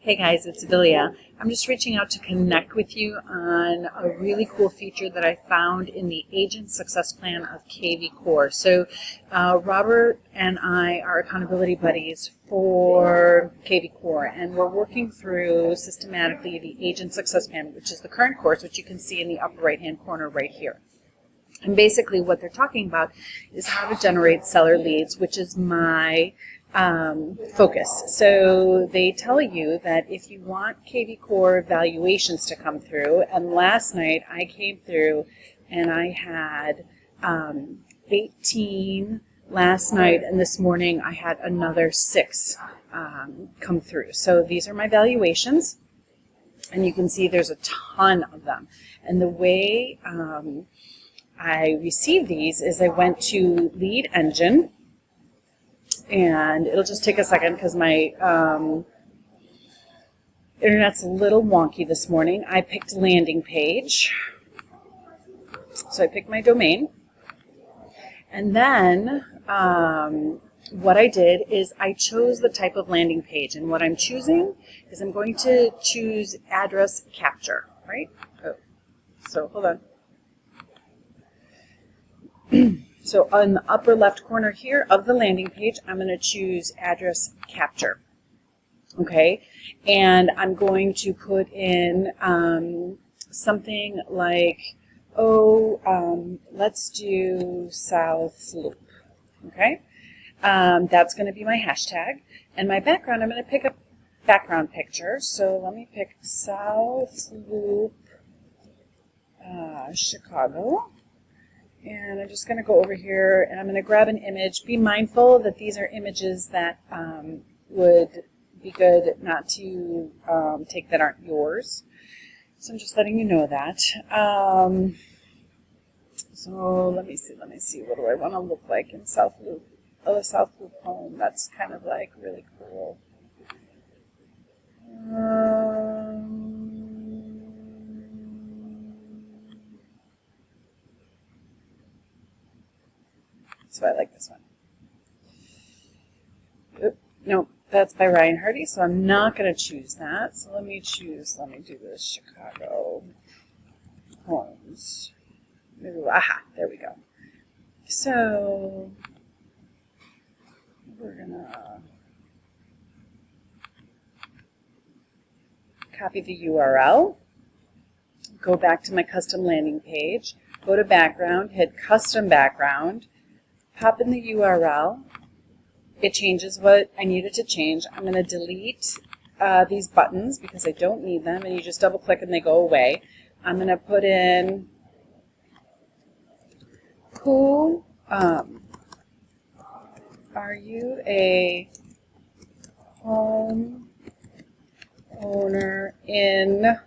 Hey guys, it's Vilia. I'm just reaching out to connect with you on a really cool feature that I found in the Agent Success Plan of KV Core. So Robert and I are accountability buddies for KV Core, and we're working through systematically the Agent Success Plan, which is the current course, which you can see in the upper right-hand corner right here. And basically what they're talking about is how to generate seller leads, which is my focus. So they tell you that if you want KV Core valuations to come through, and last night I came through and I had 18 last night, and this morning I had another 6 come through. So these are my valuations, and you can see there's a ton of them. And the way I received these is I went to Lead Engine, and it'll just take a second because my internet's a little wonky this morning. I picked landing page, so I picked my domain, and then what I did is I chose the type of landing page, and what I'm choosing is I'm going to choose address capture, right? Oh, so hold on. So on the upper left corner here of the landing page, I'm going to choose address capture. Okay, and I'm going to put in something like, let's do South Loop. Okay, that's going to be my hashtag. And my background, I'm going to pick a background picture. So let me pick South Loop, Chicago. And I'm just going to go over here and I'm going to grab an image. Be mindful that these are images that would be good not to take that aren't yours. So I'm just letting you know that. So let me see. What do I want to look like in South Loop? Oh, South Loop home. That's kind of like really cool. So I like this one. Oop, no, that's by Ryan Hardy, so I'm not going to choose that. So let me do this Chicago homes. Ooh, aha, there we go. So we're going to copy the URL, go back to my custom landing page, go to background, hit custom background, pop in the URL. It changes what I need it to change. I'm going to delete these buttons because I don't need them, and you just double click and they go away. I'm going to put in who are you a home owner in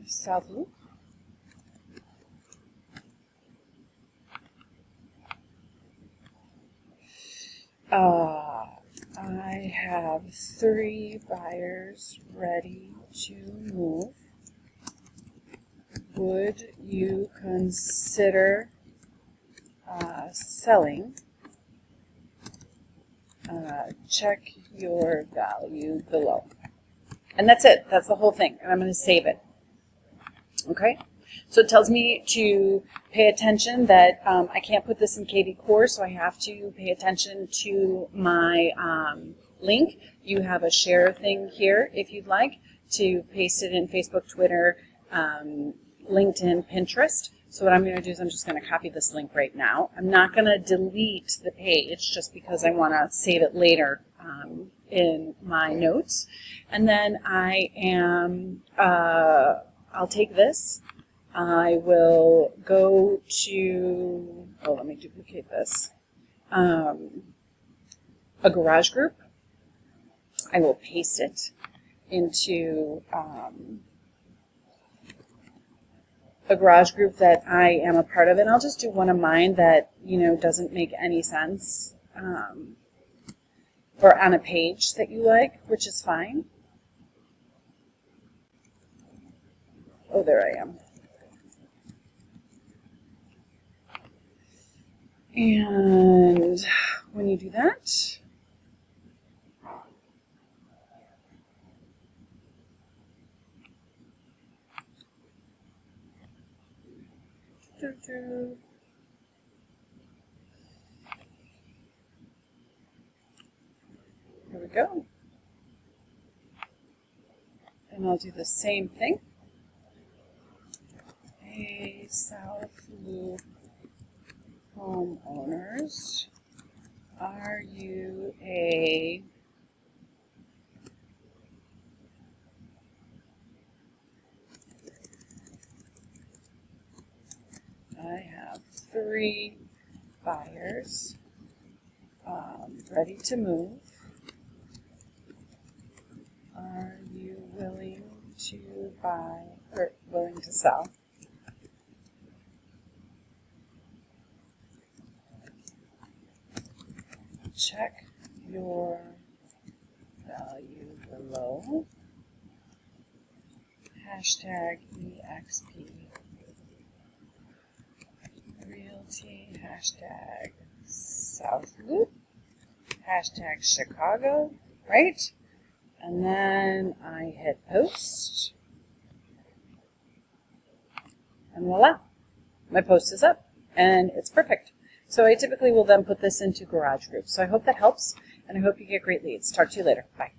South Loop? I have 3 buyers ready to move. Would you consider selling? Check your value below. And that's it. That's the whole thing. And I'm going to save it. Okay? So it tells me to pay attention that I can't put this in KV Core, so I have to pay attention to my link. You have a share thing here if you'd like to paste it in Facebook, Twitter, LinkedIn, Pinterest. So what I'm going to do is I'm just going to copy this link right now. I'm not going to delete the page just because I want to save it later in my notes. And then I'll take this. I will go to, let me duplicate this, a garage group. I will paste it into a garage group that I am a part of, and I'll just do one of mine that, doesn't make any sense, or on a page that you like, which is fine. Oh, there I am. And when you do that, Here we go. And I'll do the same thing. Hey, South Loop homeowners, are you a I have 3 buyers ready to move. Are you willing to buy or willing to sell? Check your value below. Hashtag EXP Realty, hashtag South Loop, hashtag Chicago, right? And then I hit post. And voila, my post is up and it's perfect. So I typically will then put this into garage groups. So I hope that helps and I hope you get great leads. Talk to you later. Bye.